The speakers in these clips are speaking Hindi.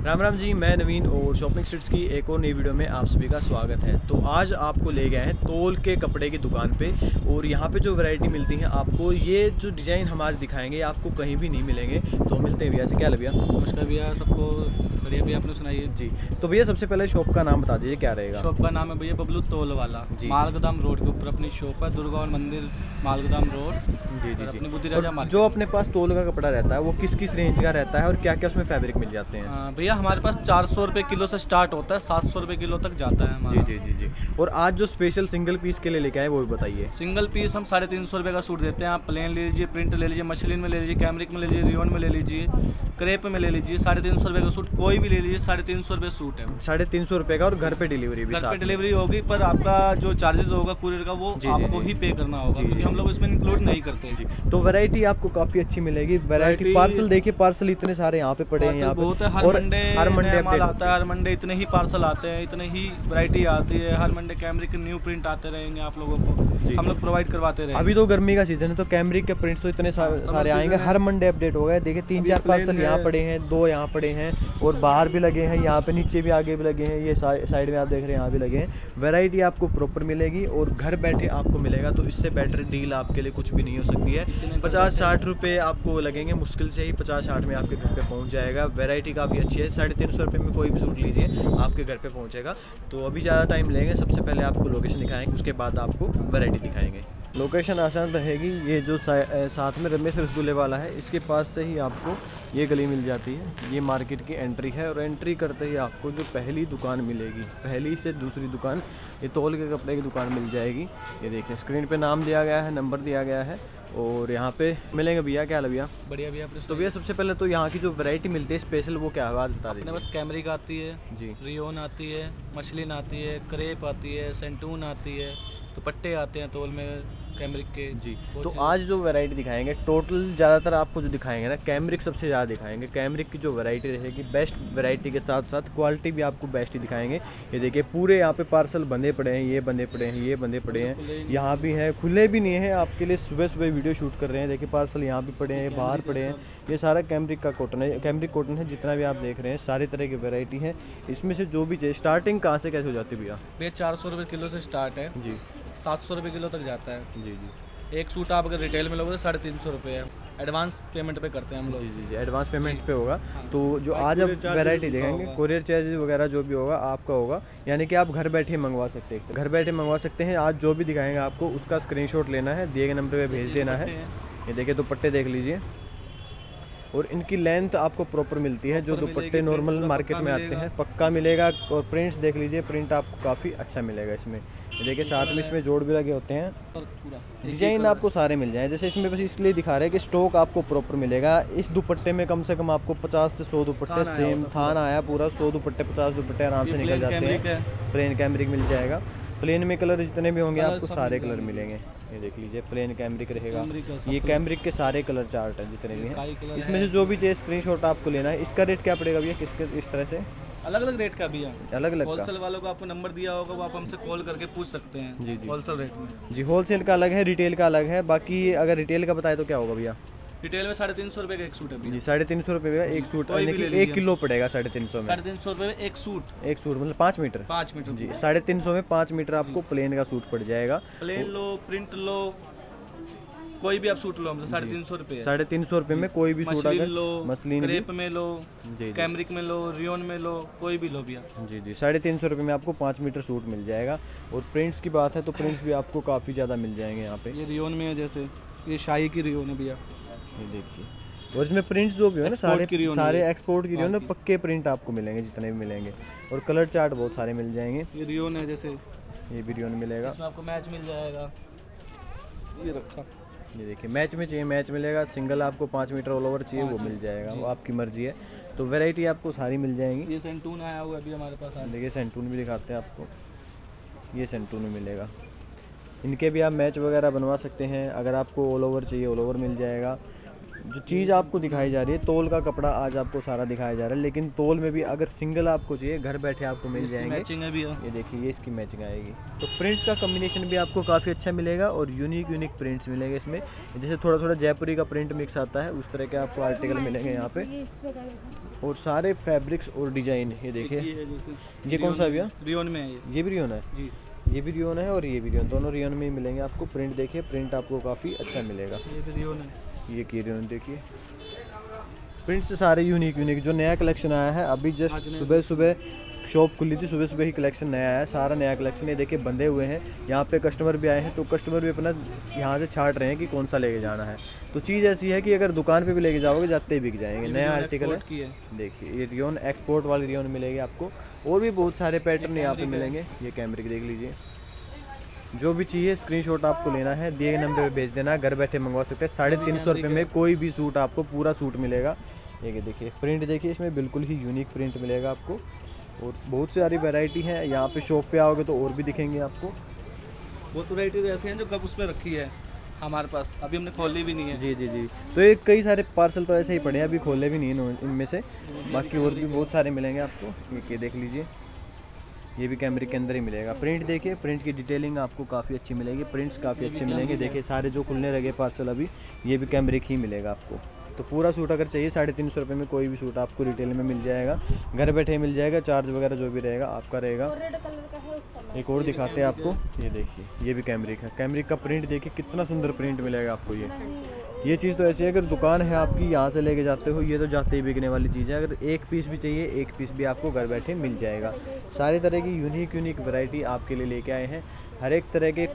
राम राम जी, मैं नवीन और शॉपिंग स्ट्रीट्स की एक और नई वीडियो में आप सभी का स्वागत है। तो आज आपको ले गए हैं तोल के कपड़े की दुकान पे और यहाँ पे जो वैरायटी मिलती है आपको, ये जो डिज़ाइन हम आज दिखाएंगे आपको कहीं भी नहीं मिलेंगे। तो मिलते हैं भैया से। क्या हाल है भैया? नमस्कार भैया, सबको बढ़िया भैया, अपने सुनाइए जी। तो भैया सबसे पहले शॉप का नाम बता दीजिए, क्या रहेगा? शॉप का नाम है भैया बबलू तोल वाला। मालगोदाम रोड के ऊपर अपनी शॉप है, दुर्गा मंदिर मालगोदाम रोड। जी जी अपनी जी। बुद्धि राजा मार्केट। जो अपने पास तोल का कपड़ा रहता है वो किस किस रेंज का रहता है और क्या क्या उसमें फैब्रिक मिल जाते हैं? भैया हमारे पास 400 रुपये किलो से स्टार्ट होता है, 700 रुपये किलो तक जाता है हमारा। जी जी जी जी। और आज जो स्पेशल सिंगल पीस के लिए लेके आए वो भी बताइए। सिंगल पीस हम 350 रुपये का सूट देते हैं। आप प्लेन ले लीजिए, प्रिंट ले लीजिए, मशीन में ले लीजिए, कैमरिक में ले लीजिए, रियोन में ले लीजिए, क्रेप में ले लीजिए। 350 रुपये का सूट कोई भी ले लीजिए, 350 रुपये सूट है। 350 रुपये का और घर पे डिलीवरी भी? घर पे डिलीवरी होगी, पर आपका जो चार्जेस होगा कुरियर का वो आपको ही पे करना होगा, क्योंकि हम लोग इसमें इंक्लूड नहीं करते। तो वैरायटी आपको काफी अच्छी मिलेगी। वैरायटी पार्सल देखिए, पार्सल इतने सारे यहाँ पे पड़े हैं। यहाँ पे बहुत है, हर मंडे माल आता है, हर मंडे इतने ही पार्सल आते हैं, इतने ही वैरायटी आती है। हर मंडे कैमरिक के न्यू प्रिंट आते रहेंगे, आप लोगों को हम लोग प्रोवाइड करवाते रहेंगे। अभी तो गर्मी का सीजन है तो कैमरिक के प्रिंट्स तो इतने सारे आएंगे, हर मंडे अपडेट हो गए। देखिए 3-4 पार्सल यहाँ पड़े हैं, 2 यहाँ पड़े हैं और बाहर भी लगे हैं, यहाँ पे नीचे भी आगे भी लगे हैं, ये साइड में आप देख रहे हैं यहाँ भी लगे हैं। वैरायटी आपको प्रॉपर मिलेगी और घर बैठे आपको मिलेगा, तो इससे बेटर डील आपके लिए कुछ भी नहीं हो सकती है। 50-60 रुपये आपको लगेंगे, मुश्किल से ही 50-60 में आपके घर पे पहुंच जाएगा। वैरायटी काफ़ी अच्छी है। 350 रुपये में कोई भी सूट लीजिए आपके घर पे पहुंचेगा। तो अभी ज़्यादा टाइम लेंगे, सबसे पहले आपको लोकेशन दिखाएंगे, उसके बाद आपको वैरायटी दिखाएंगे। लोकेशन आसान रहेगी। ये जो साथ में रमेश रसगुल्ले वाला है, इसके पास से ही आपको ये गली मिल जाती है। ये मार्केट की एंट्री है और एंट्री करते ही आपको जो पहली दुकान मिलेगी, पहली से दूसरी दुकान, ये तौल के कपड़े की दुकान मिल जाएगी। ये देखिए स्क्रीन पे नाम दिया गया है, नंबर दिया गया है और यहाँ पे मिलेंगे। भैया क्या हाल है भैया? बढ़िया भैया। तो भैया सबसे पहले तो यहाँ की जो वैरायटी मिलती है स्पेशल, वो क्या आवाज़ बता रही है? अपने पास कैमरिक आती है जी, रियोन आती है, मछलिन आती है, क्रेप आती है, सेंटून आती है, दुपट्टे आते हैं तोल में कैमरिक के। जी। तो आज जो वैरायटी दिखाएंगे टोटल ज़्यादातर आपको जो दिखाएंगे ना, कैमरिक सबसे ज़्यादा दिखाएंगे। कैमरिक की जो वैरायटी रहेगी बेस्ट वैरायटी के साथ साथ क्वालिटी भी आपको बेस्ट ही दिखाएंगे। ये देखिए पूरे यहाँ पे पार्सल बंधे पड़े हैं, ये बंधे पड़े हैं, ये बंधे पड़े हैं, यहाँ भी हैं, खुले भी नहीं हैं। आपके लिए सुबह सुबह वीडियो शूट कर रहे हैं। देखिए पार्सल यहाँ भी पड़े हैं, बाहर पड़े हैं। ये सारा कैमरिक का कॉटन है, कैमरिक कॉटन है। जितना भी आप देख रहे हैं सारे तरह की वैरायटी है। इसमें से जो भी चाहिए, स्टार्टिंग कहाँ से कैसे हो जाती है भैया? भैया 400 रुपये किलो से स्टार्ट है जी, 700 रुपये किलो तक जाता है। जी जी। एक सूट आप अगर रिटेल में लोगे तो 350 रुपये है। एडवांस पेमेंट पे करते हैं हम लोग। जी जी जी, एडवांस पेमेंट पे होगा। तो जो आज आप वैरायटी देखेंगे, कोरियर चार्जेस वगैरह जो भी होगा आपका होगा, यानी कि आप घर बैठे मंगवा सकते हैं। घर बैठे मंगवा सकते हैं। आज जो भी दिखाएंगे आपको उसका स्क्रीनशॉट लेना है, दिए गए नंबर पे भेज देना है। ये देखिए दुपट्टे देख लीजिए और इनकी लेंथ आपको प्रॉपर मिलती है। जो दुपट्टे नॉर्मल मार्केट में आते हैं पक्का मिलेगा। और प्रिंट्स देख लीजिए, प्रिंट आपको काफ़ी अच्छा मिलेगा इसमें। ये देखिए साथ में इसमें जोड़ भी लगे होते हैं। डिजाइन आपको सारे मिल जाएं। जैसे इसमें बस इसलिए दिखा रहे हैं कि स्टॉक आपको प्रॉपर मिलेगा। इस दुपट्टे में कम से कम आपको 50 से 100 दुपट्टे सेम थान आया पूरा, 100 दुपट्टे 50 दुपट्टे आराम से निकल जाते हैं। प्लेन कैमरिक मिल जाएगा। प्लेन में कलर जितने भी होंगे आपको सारे कलर मिलेंगे। ये देख लीजिए प्लेन कैमरिक रहेगा। ये कैमरिक के सारे कलर चार्ट हैं जितने भी हैं। इसमें से जो भी चाहिए स्क्रीनशॉट आपको लेना है। इसका रेट क्या पड़ेगा भैया? किसके इस तरह से अलग अलग रेट का भी है, अलग अलग? होलसेल वालों को आपको नंबर दिया होगा, वो आप हमसे कॉल करके पूछ सकते हैं। जी जी, होलसेल रेट में। जी होलसेल का अलग है, रिटेल का अलग है। बाकी अगर रिटेल का बताए तो क्या होगा भैया? रिटेल में 350 रुपये का एक सूट है। जी 350 रुपये का एक सूट, यानी कि 1 किलो पड़ेगा 350 में। 350 रुपये में एक सूट। एक सूट मतलब 5 मीटर? 5 मीटर जी। 350 में 5 मीटर आपको प्लेन का सूट पड़ जाएगा। प्लेन लो, प्रिंट लो, कोई भी आप सूट लो हमसे 350 रुपये। 350 रुपये में कोई भी सूट अगर लो, मसलिन क्रेप में लो, जी कैमरिक में लो, रियोन में लो, कोई भी लो भैया। जी जी 350 रुपये में आपको 5 मीटर सूट मिल जाएगा। और प्रिंट्स की बात है तो प्रिंट्स भी आपको काफ़ी ज़्यादा मिल जाएंगे यहाँ पे। ये रियोन में है, जैसे ये शाही की रियोन है भैया, ये देखिए। और इसमें प्रिंट्स जो भी है ना सारे एक्सपोर्ट की रियोन, पक्के प्रिंट आपको मिलेंगे जितने भी मिलेंगे। और कलर चार्ट बहुत सारे मिल जाएंगे। ये रियोन है, जैसे ये भी रियोन मिलेगा। इसमें आपको मैच मिल जाएगा। ये रखा, ये देखिए मैच में चाहिए मैच मिलेगा। सिंगल आपको 5 मीटर ऑल ओवर चाहिए वो मिल जाएगा, वो आपकी मर्जी है। तो वैरायटी आपको सारी मिल जाएंगी। ये सेंटून आया हुआ है अभी हमारे पास। देखिए सेंटून भी दिखाते हैं आपको, ये सेंटून में मिलेगा। इनके भी आप मैच वगैरह बनवा सकते हैं। अगर आपको ऑल ओवर चाहिए ऑल ओवर मिल जाएगा। जो चीज़ आपको दिखाई जा रही है, तोल का कपड़ा आज आपको सारा दिखाया जा रहा है, लेकिन तोल में भी अगर सिंगल आपको चाहिए घर बैठे आपको मिल जाएंगे। मैचिंग है भी है। ये देखिए, ये इसकी मैचिंग आएगी। तो प्रिंट्स का कम्बिनेशन भी आपको काफ़ी अच्छा मिलेगा और यूनिक प्रिंट्स मिलेंगे इसमें। जैसे थोड़ा थोड़ा जयपुरी का प्रिंट मिक्स आता है, उस तरह के आपको आर्टिकल मिलेंगे यहाँ पे। और सारे फैब्रिक्स और डिजाइन, ये देखिए। ये कौन सा भैया? रियोन में है ये भी रियोन है जी। ये भी रियोन है और ये भी रियोन, दोनों रियोन में ही मिलेंगे आपको। प्रिंट देखिए, प्रिंट आपको काफ़ी अच्छा मिलेगा। ये भी रियोन है। ये की रियोन देखिए, प्रिंट से सारे यूनिक जो नया कलेक्शन आया है। अभी जस्ट सुबह शॉप खुली थी, सुबह ही कलेक्शन नया आया है, सारा नया कलेक्शन। ये देखिए बंधे हुए हैं यहाँ पे, कस्टमर भी आए हैं, तो कस्टमर भी अपना यहाँ से छाट रहे हैं कि कौन सा लेके जाना है। तो चीज़ ऐसी है कि अगर दुकान पे भी लेके जाओगे जाते ही बिक जाएंगे। नया आर्टिकल है, देखिए ये रियोन एक्सपोर्ट वाली रियोन मिलेगी आपको। और भी बहुत सारे पैटर्न यहाँ पे मिलेंगे। ये कैमरिक देख लीजिए। जो भी चाहिए स्क्रीनशॉट आपको लेना है, दिए गए नंबर पे भेज देना, घर बैठे मंगवा सकते हैं। 350 रुपये में कोई भी सूट आपको पूरा सूट मिलेगा। ये देखिए प्रिंट देखिए, इसमें बिल्कुल ही यूनिक प्रिंट मिलेगा आपको। और बहुत सारी वैरायटी है। यहाँ पे शॉप पे आओगे तो और भी दिखेंगे आपको। बहुत वैरायटी ऐसे हैं जो कब उसमें रखी है हमारे पास, अभी हमने खोली भी नहीं है। जी। तो ये कई सारे पार्सल तो ऐसे ही पड़े हैं, अभी खोले भी नहीं हैं इनमें से। बाकी और भी बहुत सारे मिलेंगे आपको। ये देख लीजिए, ये भी कैमरिक के अंदर ही मिलेगा। प्रिंट देखिए, प्रिंट की डिटेलिंग आपको काफ़ी अच्छी मिलेगी, प्रिंट्स काफ़ी अच्छे मिलेंगे। देखिए सारे जो खुलने लगे पार्सल अभी, ये भी कैमरिक ही मिलेगा आपको। तो पूरा सूट अगर चाहिए 350 रुपये में कोई भी सूट आपको रिटेल में मिल जाएगा, घर बैठे मिल जाएगा। चार्ज वगैरह जो भी रहेगा आपका रहेगा। एक और दिखाते हैं आपको, ये देखिए ये भी कैमरिक है। कैमरिक का प्रिंट देखिए कितना सुंदर प्रिंट मिलेगा आपको। ये चीज़ तो ऐसी है, अगर दुकान है आपकी यहाँ से लेके जाते हो, ये तो जाते ही बिकने वाली चीज़ है। अगर एक पीस भी चाहिए, एक पीस भी आपको घर बैठे मिल जाएगा। सारी तरह की यूनिक वैरायटी आपके लिए लेके आए हैं। हर एक तरह के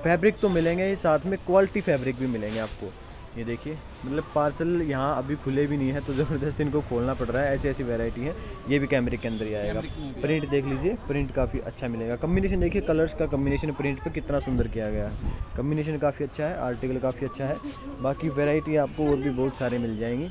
फैब्रिक तो मिलेंगे ही, साथ में क्वालिटी फैब्रिक भी मिलेंगे आपको। ये देखिए, मतलब पार्सल यहाँ अभी खुले भी नहीं है तो ज़बरदस्त इनको खोलना पड़ रहा है। ऐसी वैरायटी है। ये भी कैमरिक के अंदर ही आएगा। प्रिंट देख लीजिए, प्रिंट काफ़ी अच्छा मिलेगा। कम्बिनेशन देखिए, कलर्स का कम्बिनेशन प्रिंट पे कितना सुंदर किया गया है। कम्बिनेशन काफ़ी अच्छा है, आर्टिकल काफ़ी अच्छा है। बाकी वैरायटी आपको और भी बहुत सारे मिल जाएंगी।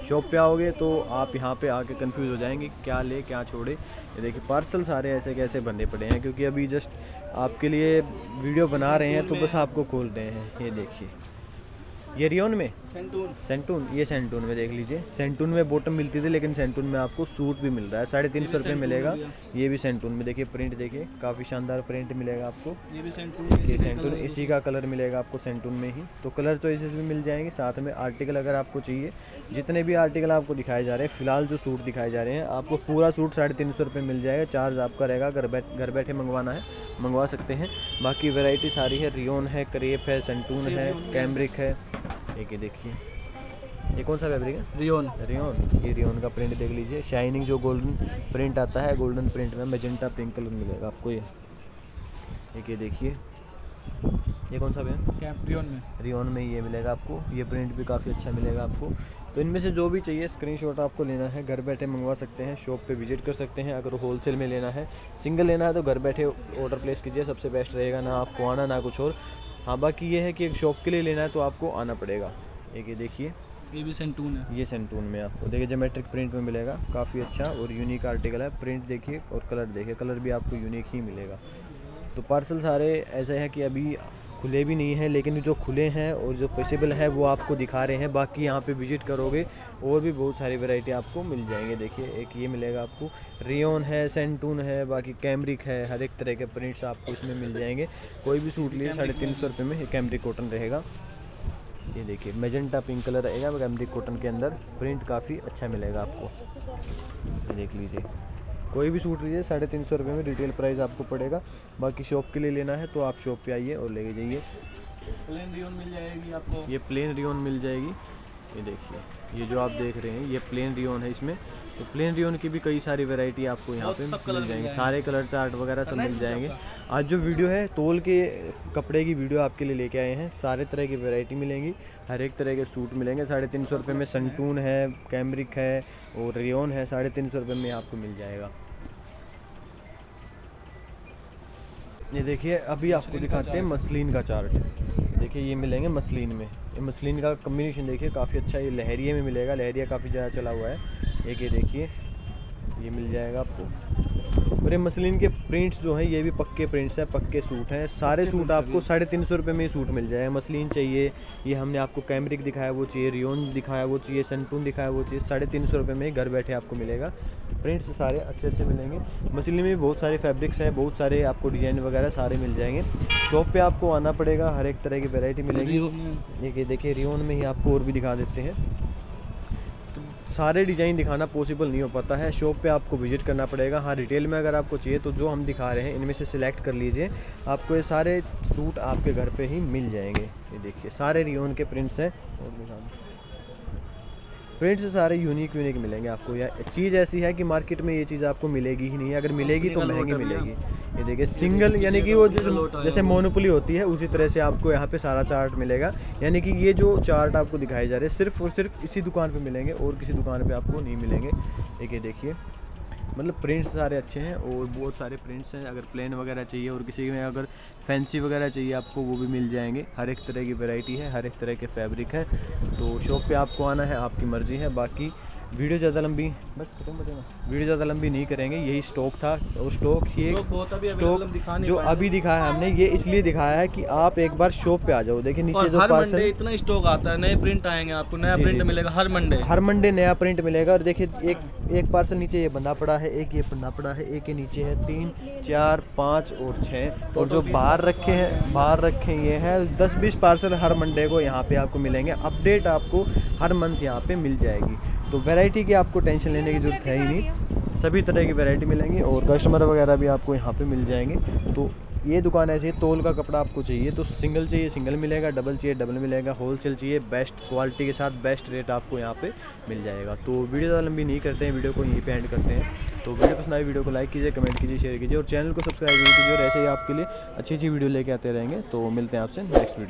शॉप पे आओगे तो आप यहाँ पे आके कंफ्यूज हो जाएंगे क्या ले क्या छोड़े। ये देखिए पार्सल सारे ऐसे कैसे बंधे पड़े हैं, क्योंकि अभी जस्ट आपके लिए वीडियो बना रहे हैं तो बस आपको खोल रहे हैं। ये देखिए, ये रियोन में सेंटून, ये सेंटून में देख लीजिए। सेंटून में बॉटम मिलती थी, लेकिन सेंटून में आपको सूट भी मिल रहा है। 350 रुपये मिलेगा। ये भी सेंटून में देखिए, प्रिंट देखिए काफ़ी शानदार प्रिंट मिलेगा आपको। ये भी सेंटून, ये सेंटून इसी का कलर मिलेगा आपको सेंटून में ही। तो कलर चॉइसेस भी मिल जाएंगे। साथ में आर्टिकल अगर आपको चाहिए, जितने भी आर्टिकल आपको दिखाए जा रहे हैं, फिलहाल जो सूट दिखाए जा रहे हैं, आपको पूरा सूट 350 रुपये मिल जाएगा। चार्ज आपका रहेगा, घर बैठे मंगवाना है मंगवा सकते हैं। बाकी वैरायटी सारी है, रियोन है, क्रेप है, सेंटून है, कैमरिक है। एक ये देखिए, ये कौन सा फैब्रिक है? रियोन। ये रियोन का प्रिंट देख लीजिए। शाइनिंग जो गोल्डन प्रिंट आता है, गोल्डन प्रिंट में मैजेंटा पिंक कलर मिलेगा आपको। ये एक ये देखिए, ये कौन सा है? रियोन में ये मिलेगा आपको। ये प्रिंट भी काफ़ी अच्छा मिलेगा आपको। तो इनमें से जो भी चाहिए स्क्रीनशॉट आपको लेना है, घर बैठे मंगवा सकते हैं। शॉप पे विजिट कर सकते हैं। अगर होलसेल में लेना है, सिंगल लेना है तो घर बैठे ऑर्डर प्लेस कीजिए, सबसे बेस्ट रहेगा। ना आपको आना ना कुछ और। हाँ बाकी ये है कि एक शॉप के लिए लेना है तो आपको आना पड़ेगा। एक ये देखिए, ये भी सेंटून है। ये सेंटून में आपको देखिए ज्योमेट्रिक प्रिंट में मिलेगा। काफ़ी अच्छा और यूनिक आर्टिकल है। प्रिंट देखिए और कलर देखिए, कलर भी आपको यूनिक ही मिलेगा। तो पार्सल सारे ऐसे हैं कि अभी खुले भी नहीं हैं, लेकिन जो खुले हैं और जो पॉसिबल है वो आपको दिखा रहे हैं। बाकी यहाँ पे विजिट करोगे और भी बहुत सारी वैरायटी आपको मिल जाएंगे। देखिए एक ये मिलेगा आपको, रियोन है, सेंटून है, बाकी कैमरिक है। हर एक तरह के प्रिंट्स आपको इसमें मिल जाएंगे। कोई भी सूट लिए 350 रुपये में कैमरिक कॉटन रहेगा। ये देखिए मैजेंटा पिंक कलर रहेगा कैमरिक कॉटन के अंदर। प्रिंट काफ़ी अच्छा मिलेगा आपको। देख लीजिए, कोई भी सूट लीजिए 350 रुपये में रिटेल प्राइस आपको पड़ेगा। बाकी शॉप के लिए लेना है तो आप शॉप पे आइए और लेके जाइए। प्लेन रियोन मिल जाएगी आपको। ये प्लेन रियोन मिल जाएगी। ये देखिए, ये जो आप देख रहे हैं ये प्लेन रियोन है। इसमें तो प्लेन रियोन की भी कई सारी वैरायटी आपको यहाँ पे मिल जाएंगे। सारे कलर चार्ट वगैरह सब मिल जाएंगे। आज जो वीडियो है तोल के कपड़े की वीडियो आपके लिए लेके आए हैं। सारे तरह की वैरायटी मिलेंगी, हर एक तरह के सूट मिलेंगे। 350 रुपये में सेंटून है, कैमरिक है और रियोन है। 350 रुपये में आपको मिल जाएगा। ये देखिए अभी आपको दिखाते हैं मसलिन का चार्ट। देखिए ये मिलेंगे मसलिन में। ये मसलिन का कम्बिनेशन देखिए काफ़ी अच्छा। ये लहरिया में मिलेगा, लहरिया काफ़ी ज़्यादा चला हुआ है। एक ये देखिए, ये मिल जाएगा आपको। और ये मसलिन के प्रिंट्स जो हैं ये भी पक्के प्रिंट्स हैं, पक्के सूट हैं। सारे सूट आपको 350 रुपये में ही सूट मिल जाएगा। मसलिन चाहिए, ये हमने आपको कैमरिक दिखाया वो चाहिए, रियोन दिखाया वो चाहिए, सनटून दिखाया वो चाहिए, 350 रुपये में घर बैठे आपको मिलेगा। प्रिंट्स सारे अच्छे अच्छे मिलेंगे। मसलिन में भी बहुत सारे फैब्रिक्स हैं, बहुत सारे आपको डिज़ाइन वगैरह सारे मिल जाएंगे। शॉप पे आपको आना पड़ेगा, हर एक तरह की वैरायटी मिलेगी। ये देखिए रियोन में ही आपको और भी दिखा देते हैं। तो सारे डिज़ाइन दिखाना पॉसिबल नहीं हो पाता है, शॉप पे आपको विजिट करना पड़ेगा। हाँ, रिटेल में अगर आपको चाहिए तो जो हम दिखा रहे हैं इनमें से सिलेक्ट कर लीजिए, आपको ये सारे सूट आपके घर पे ही मिल जाएंगे। ये देखिए सारे रियोन के प्रिंट्स हैं, और प्रिंट्स सारे यूनिक मिलेंगे आपको। या चीज़ ऐसी है कि मार्केट में ये चीज़ आपको मिलेगी ही नहीं, अगर मिलेगी तो महंगी मिलेगी। ये देखिए सिंगल, यानी कि वो जैसे मोनोपोली होती है उसी तरह से आपको यहाँ पे सारा चार्ट मिलेगा। यानी कि ये जो चार्ट आपको दिखाए जा रहे हैं सिर्फ और सिर्फ इसी दुकान पे मिलेंगे और किसी दुकान पे आपको नहीं मिलेंगे। एक ये देखिए, मतलब प्रिंट्स सारे अच्छे हैं और बहुत सारे प्रिंट्स हैं। अगर प्लेन वगैरह चाहिए और किसी में अगर फैंसी वगैरह चाहिए आपको वो भी मिल जाएंगे। हर एक तरह की वैरायटी है, हर एक तरह के फैब्रिक है। तो शॉप पे आपको आना है, आपकी मर्ज़ी है। बाकी वीडियो ज़्यादा लंबी, बस खत्म हो जाएगा, वीडियो ज़्यादा लंबी नहीं करेंगे। यही स्टॉक था और स्टॉक स्टॉक जो अभी दिखाया है हमने, ये इसलिए दिखाया है कि आप एक बार शॉप पे आ जाओ। देखिए नीचे जो पार्सल, इतना स्टॉक आता है, नए प्रिंट आएंगे आपको, नया प्रिंट मिलेगा हर मंडे नया प्रिंट मिलेगा। और देखिए एक पार्सल नीचे ये बंधा पड़ा है, एक ये बंधा पड़ा है, एक ये नीचे है, 3 4 5 और 6, और जो बाहर रखे ये हैं 10-20 पार्सल हर मंडे को यहाँ पे आपको मिलेंगे। अपडेट आपको हर मंथ यहाँ पे मिल जाएगी। तो वैरायटी की आपको टेंशन लेने की ज़रूरत है ही नहीं, सभी तरह की वैरायटी मिलेंगी और कस्टमर वगैरह भी आपको यहाँ पे मिल जाएंगे। तो ये दुकान ऐसे ही, तोल का कपड़ा आपको चाहिए तो सिंगल चाहिए सिंगल मिलेगा, डबल चाहिए डबल मिलेगा, होलसेल चाहिए बेस्ट क्वालिटी के साथ बेस्ट रेट आपको यहाँ पे मिल जाएगा। तो वीडियो ज़्यादा लंबी नहीं करते हैं, वीडियो को यहीं पे एंड करते हैं। तो वीडियो पसंद आई वीडियो को लाइक कीजिए, कमेंट कीजिए, शेयर कीजिए और चैनल को सब्सक्राइब कीजिए और ऐसे ही आपके लिए अच्छी वीडियो लेके आते रहेंगे। तो मिलते हैं आपसे नेक्स्ट वीडियो।